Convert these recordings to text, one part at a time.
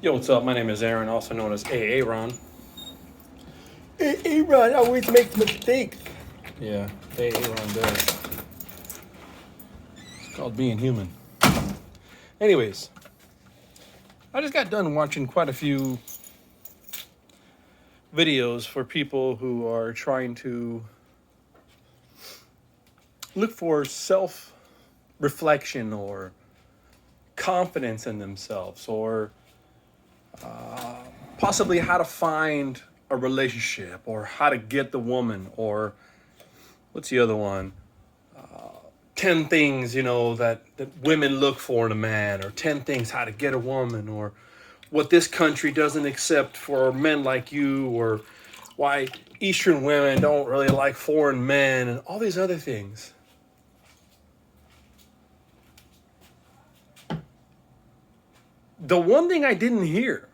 Yo, what's up? My name is Aaron, also known as Aaron. Hey, Ron, I always make mistakes. Yeah, Aaron does. It's called being human. Anyways, I just got done watching quite a few videos for people who are trying to look for self reflection or confidence in themselves or possibly how to find a relationship or how to get the woman or what's the other one? 10 things, that women look for in a man, or 10 things how to get a woman, or what this country doesn't accept for men like you, or why Eastern women don't really like foreign men, and all these other things. The one thing I didn't hear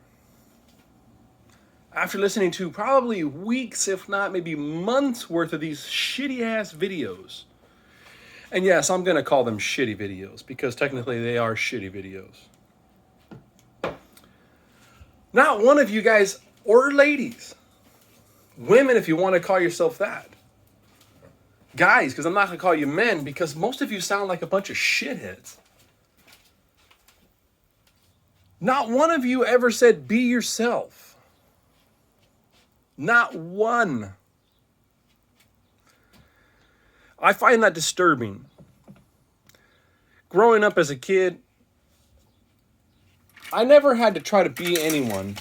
after listening to probably weeks, if not maybe months worth of these shitty ass videos. And yes, I'm going to call them shitty videos because technically they are shitty videos. Not one of you guys, or ladies, women if you want to call yourself that, guys, because I'm not going to call you men because most of you sound like a bunch of shitheads. Not one of you ever said be yourself. Not one. I find that disturbing. Growing up as a kid, I never had to try to be anyone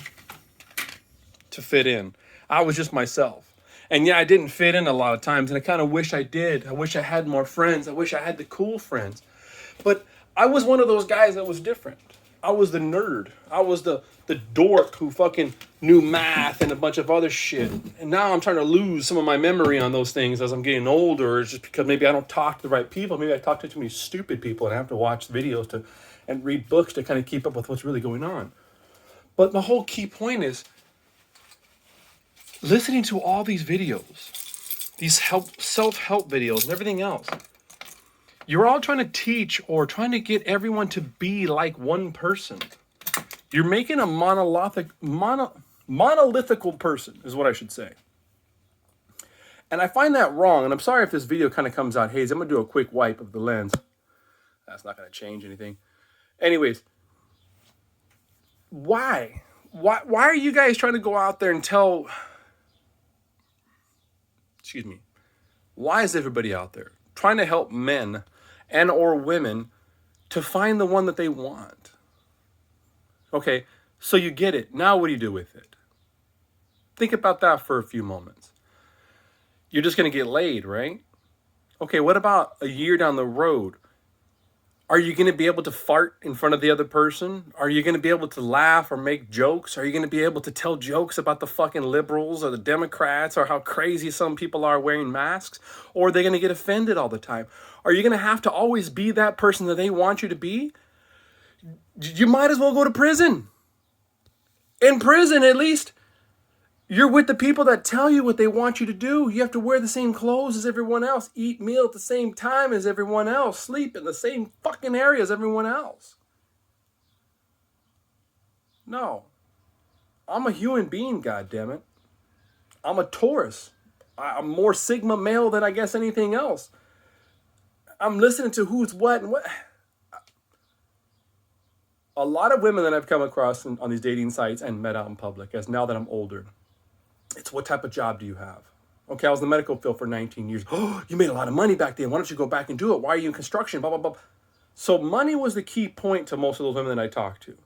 to fit in. I was just myself. And yeah, I didn't fit in a lot of times, and I kind of wish I did. I wish I had more friends. I wish I had the cool friends. But I was one of those guys that was different. I was the nerd. I was the dork who fucking knew math and a bunch of other shit. And now I'm trying to lose some of my memory on those things as I'm getting older. It's just because maybe I don't talk to the right people. Maybe I talk to too many stupid people and I have to watch videos and read books to kind of keep up with what's really going on. But my whole key point is listening to all these videos, these self-help videos and everything else. You're all trying to teach or trying to get everyone to be like one person. You're making a monolithical person, is what I should say. And I find that wrong. And I'm sorry if this video kind of comes out hazy. I'm going to do a quick wipe of the lens. That's not going to change anything. Anyways, why? Why are you guys trying to go out there and tell... Excuse me. Why is everybody out there trying to help men and or women to find the one that they want? Okay, so you get it. Now what do you do with it? Think about that for a few moments. You're just going to get laid, right? Okay, what about a year down the road? Are you going to be able to fart in front of the other person? Are you going to be able to laugh or make jokes? Are you going to be able to tell jokes about the fucking liberals or the Democrats or how crazy some people are wearing masks? Or are they going to get offended all the time? Are you going to have to always be that person that they want you to be? You might as well go to prison. In prison, at least, you're with the people that tell you what they want you to do. You have to wear the same clothes as everyone else, eat meal at the same time as everyone else, sleep in the same fucking area as everyone else. No. I'm a human being, goddammit. I'm a Taurus. I'm more Sigma male than I guess anything else. I'm listening to who's what and what. A lot of women that I've come across on these dating sites and met out in public, as now that I'm older, it's what type of job do you have? Okay, I was in the medical field for 19 years. Oh, you made a lot of money back then. Why don't you go back and do it? Why are you in construction? Blah, blah, blah. So money was the key point to most of those women that I talked to.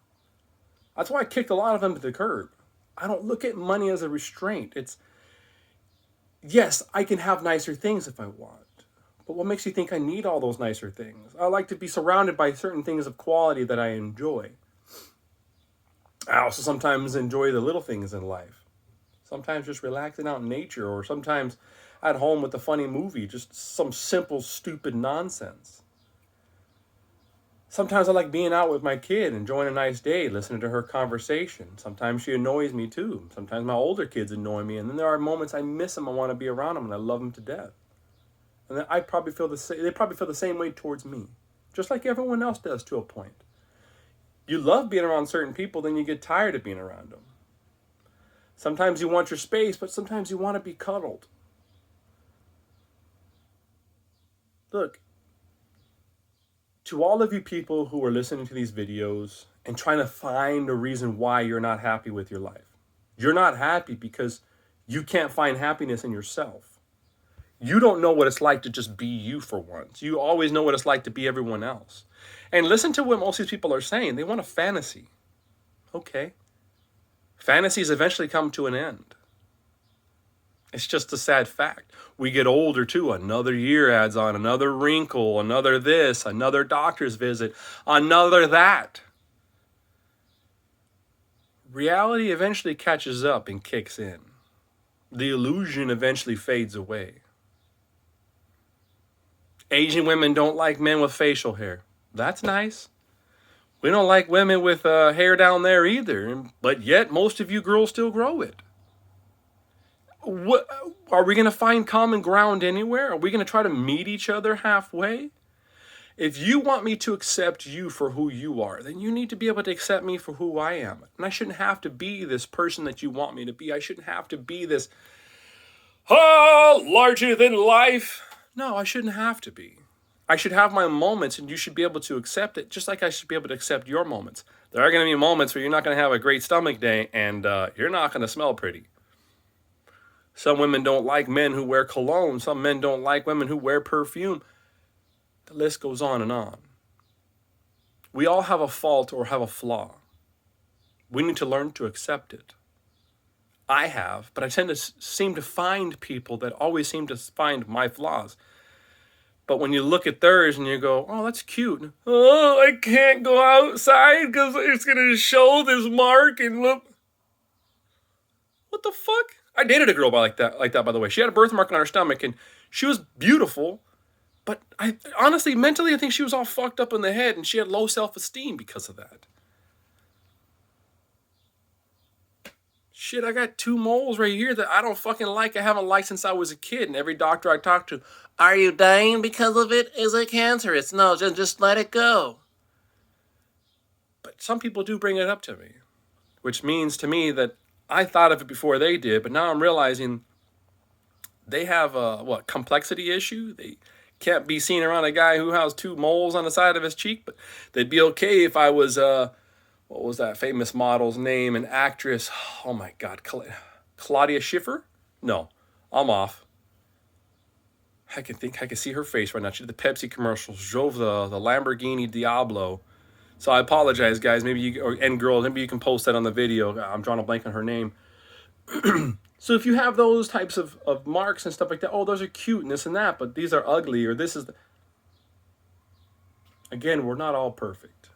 That's why I kicked a lot of them to the curb. I don't look at money as a restraint. It's, yes, I can have nicer things if I want. But what makes you think I need all those nicer things? I like to be surrounded by certain things of quality that I enjoy. I also sometimes enjoy the little things in life. Sometimes just relaxing out in nature, or sometimes at home with a funny movie, just some simple, stupid nonsense. Sometimes I like being out with my kid, enjoying a nice day, listening to her conversation. Sometimes she annoys me too. Sometimes my older kids annoy me, and then there are moments I miss them, I want to be around them, and I love them to death. And then I probably feel the same. They probably feel the same way towards me, just like everyone else does to a point. You love being around certain people, then you get tired of being around them. Sometimes you want your space, but sometimes you want to be cuddled. Look, to all of you people who are listening to these videos and trying to find a reason why you're not happy with your life, you're not happy because you can't find happiness in yourself. You don't know what it's like to just be you for once. You always know what it's like to be everyone else. And listen to what most of these people are saying. They want a fantasy. Okay. Fantasies eventually come to an end. It's just a sad fact. We get older too. Another year adds on, another wrinkle, another this, another doctor's visit, another that. Reality eventually catches up and kicks in. The illusion eventually fades away. Asian women don't like men with facial hair. That's nice. We don't like women with hair down there either, but yet most of you girls still grow it. What, are we going to find common ground anywhere? Are we going to try to meet each other halfway? If you want me to accept you for who you are, then you need to be able to accept me for who I am. And I shouldn't have to be this person that you want me to be. I shouldn't have to be this, larger than life. No, I shouldn't have to be. I should have my moments, and you should be able to accept it, just like I should be able to accept your moments. There are going to be moments where you're not going to have a great stomach day, and you're not going to smell pretty. Some women don't like men who wear cologne. Some men don't like women who wear perfume. The list goes on and on. We all have a fault or have a flaw. We need to learn to accept it. I have, but I tend to seem to find people that always seem to find my flaws. But when you look at theirs and you go, oh, that's cute. Oh, I can't go outside because it's going to show this mark and look. What the fuck? I dated a girl like that, by the way. She had a birthmark on her stomach and she was beautiful. But I honestly, mentally, I think she was all fucked up in the head and she had low self-esteem because of that. Shit, I got 2 moles right here that I don't fucking like. I haven't liked since I was a kid. And every doctor I talk to, are you dying because of it? Is it cancerous? No, just let it go. But some people do bring it up to me, which means to me that I thought of it before they did, but now I'm realizing they have a, complexity issue? They can't be seen around a guy who has 2 moles on the side of his cheek, but they'd be okay if I was, what was that famous model's name, an actress? Oh my God, Claudia Schiffer? No, I'm off. I can see her face right now. She did the Pepsi commercials, drove the Lamborghini Diablo. So I apologize, guys. Maybe you, and girls, maybe you can post that on the video. I'm drawing a blank on her name. So if you have those types of marks and stuff like that, oh, those are cute and this and that, but these are ugly, or this is... Again, we're not all perfect.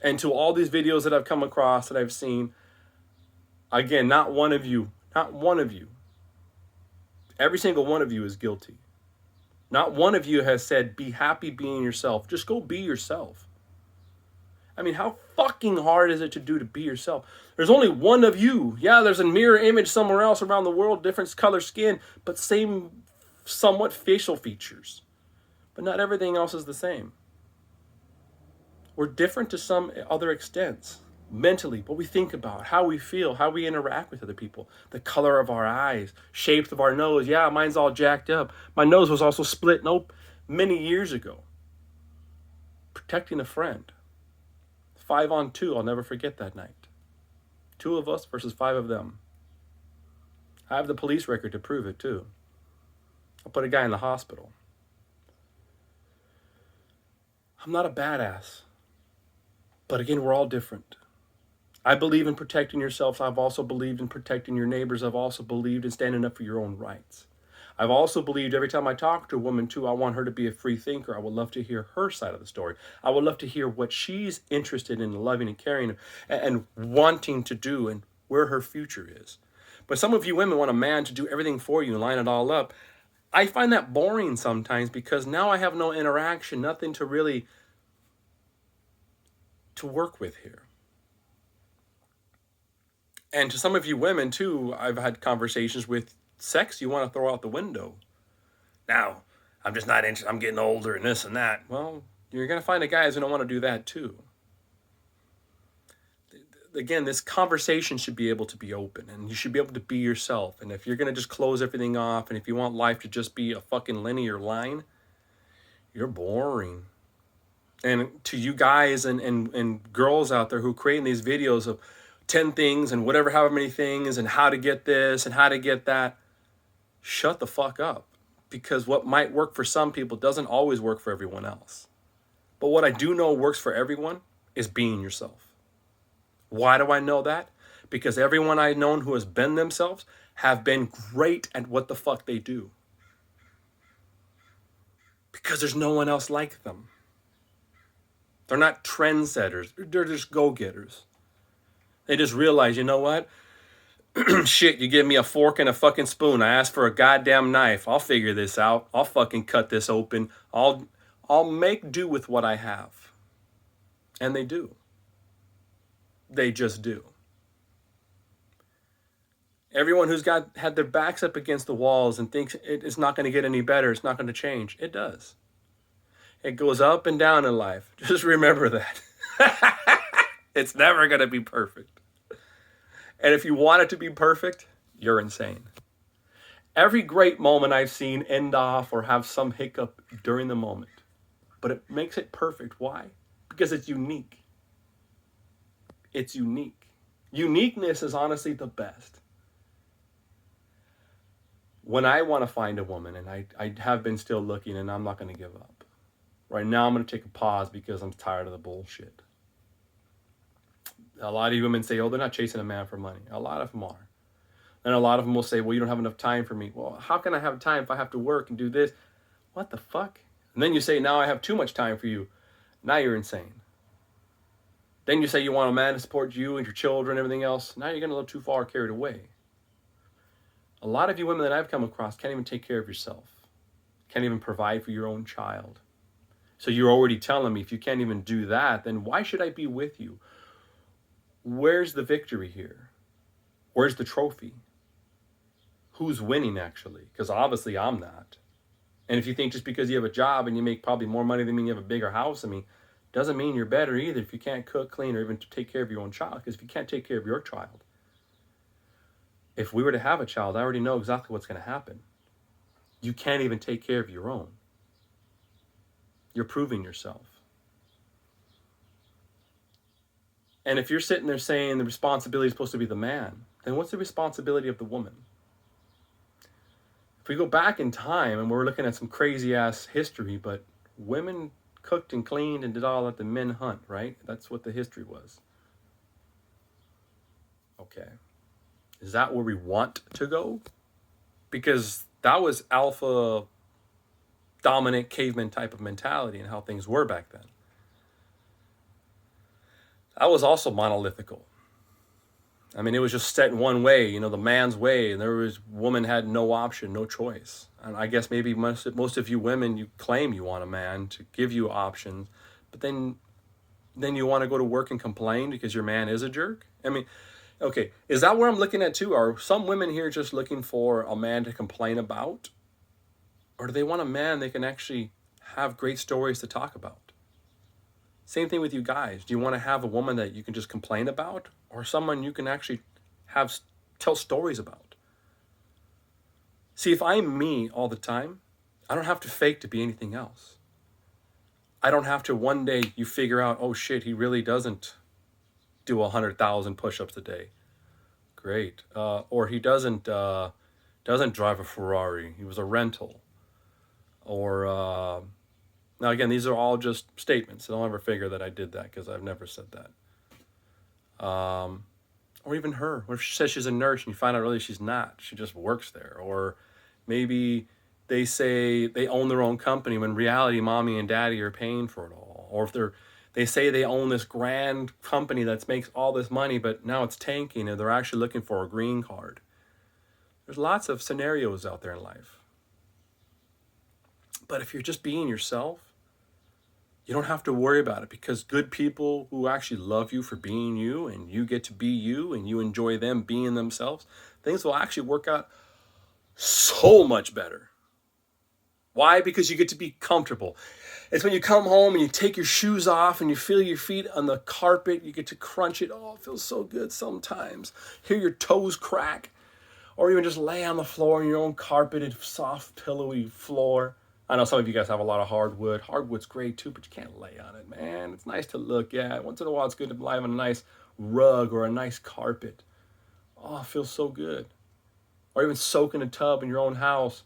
And to all these videos that I've come across, that I've seen, again, not one of you, every single one of you is guilty. Not one of you has said, be happy being yourself. Just go be yourself. I mean, how fucking hard is it to do to be yourself? There's only one of you. Yeah, there's a mirror image somewhere else around the world, different color skin, but same somewhat facial features. But not everything else is the same. We're different to some other extents. Mentally, what we think about, how we feel, how we interact with other people, the color of our eyes, shapes of our nose. Yeah, mine's all jacked up. My nose was also split many years ago. Protecting a friend. 5-on-2, I'll never forget that night. 2 of us versus 5 of them. I have the police record to prove it too. I put a guy in the hospital. I'm not a badass. But again, we're all different. I believe in protecting yourself. I've also believed in protecting your neighbors. I've also believed in standing up for your own rights. I've also believed every time I talk to a woman too, I want her to be a free thinker. I would love to hear her side of the story. I would love to hear what she's interested in loving and caring and wanting to do and where her future is. But some of you women want a man to do everything for you and line it all up. I find that boring sometimes because now I have no interaction, nothing to really to work with here. And to some of you women too, I've had conversations with, sex you want to throw out the window. Now, I'm just not interested. I'm getting older and this and that. Well, you're going to find a guy who's going to want to do that too. again, this conversation should be able to be open, and you should be able to be yourself. And if you're going to just close everything off, and if you want life to just be a fucking linear line, you're boring. And to you guys and girls out there who creating these videos of 10 things and whatever, however many things, and how to get this and how to get that, shut the fuck up. Because what might work for some people doesn't always work for everyone else. But what I do know works for everyone is being yourself. Why do I know that? Because everyone I've known who has been themselves have been great at what the fuck they do. Because there's no one else like them. They're not trendsetters. They're just go-getters. They just realize, you know what? Shit, you give me a fork and a fucking spoon. I asked for a goddamn knife. I'll figure this out. I'll fucking cut this open. I'll make do with what I have. And they do. They just do. Everyone who's had their backs up against the walls and thinks it's not going to get any better, it's not going to change, it does. It goes up and down in life. Just remember that. It's never going to be perfect. And if you want it to be perfect, you're insane. Every great moment I've seen end off or have some hiccup during the moment. But it makes it perfect. Why? Because it's unique. It's unique. Uniqueness is honestly the best. When I want to find a woman, and I have been still looking, and I'm not going to give up. Right now I'm going to take a pause because I'm tired of the bullshit. A lot of women say, oh, they're not chasing a man for money. A lot of them are. And a lot of them will say, well, you don't have enough time for me. Well, how can I have time if I have to work and do this? What the fuck? And then you say, now I have too much time for you. Now you're insane. Then you say you want a man to support you and your children and everything else. Now you're getting a little too far carried away. A lot of you women that I've come across can't even take care of yourself. Can't even provide for your own child. So you're already telling me if you can't even do that, then why should I be with you? Where's the victory here? Where's the trophy? Who's winning actually? Because obviously I'm not. And if you think just because you have a job and you make probably more money than me and you have a bigger house than me, doesn't mean you're better either if you can't cook, clean, or even take care of your own child. Because if you can't take care of your child, if we were to have a child, I already know exactly what's going to happen. You can't even take care of your own. You're proving yourself. And if you're sitting there saying the responsibility is supposed to be the man, then what's the responsibility of the woman? If we go back in time, and we're looking at some crazy ass history, but women cooked and cleaned and did all that, the men hunt, right? That's what the history was. Okay. Is that where we want to go? Because that was alpha dominant caveman type of mentality and how things were back then. That was also monolithical. I mean, it was just set in one way, the man's way, and woman had no option, no choice. And I guess maybe most of you women, you claim you want a man to give you options, but then you want to go to work and complain because your man is a jerk? I mean, okay, is that where I'm looking at too? Are some women here just looking for a man to complain about? Or do they want a man they can actually have great stories to talk about? Same thing with you guys. Do you want to have a woman that you can just complain about, or someone you can actually tell stories about? See, if I'm me all the time, I don't have to fake to be anything else. I don't have to one day you figure out, oh shit, he really doesn't do 100,000 push-ups a day. Great. Or he doesn't drive a Ferrari. He was a rental. Or now again, these are all just statements. So don't ever figure that I did that, because I've never said that. Or even her. What if she says she's a nurse and you find out really she's not? She just works there. Or maybe they say they own their own company when in reality mommy and daddy are paying for it all. Or if they say they own this grand company that makes all this money, but now it's tanking and they're actually looking for a green card. There's lots of scenarios out there in life. But if you're just being yourself, you don't have to worry about it, because good people who actually love you for being you, and you get to be you, and you enjoy them being themselves, things will actually work out so much better. Why? Because you get to be comfortable. It's when you come home and you take your shoes off and you feel your feet on the carpet. You get to crunch it. Oh, it feels so good sometimes. Hear your toes crack. Or even just lay on the floor on your own carpeted, soft, pillowy floor. I know some of you guys have a lot of hardwood. Hardwood's great too, but you can't lay on it, man. It's nice to look at. Once in a while, it's good to lie on a nice rug or a nice carpet. Oh, it feels so good. Or even soak in a tub in your own house.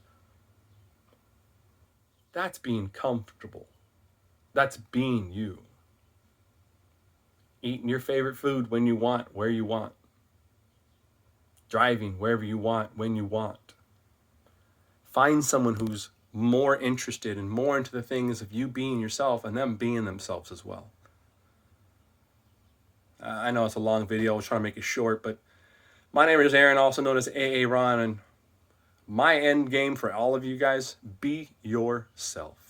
That's being comfortable. That's being you. Eating your favorite food when you want, where you want. Driving wherever you want, when you want. Find someone who's more interested and more into the things of you being yourself and them being themselves as well. I know it's a long video. I was trying to make it short, but my name is Aaron, also known as AA Ron, and my end game for all of you guys, be yourself.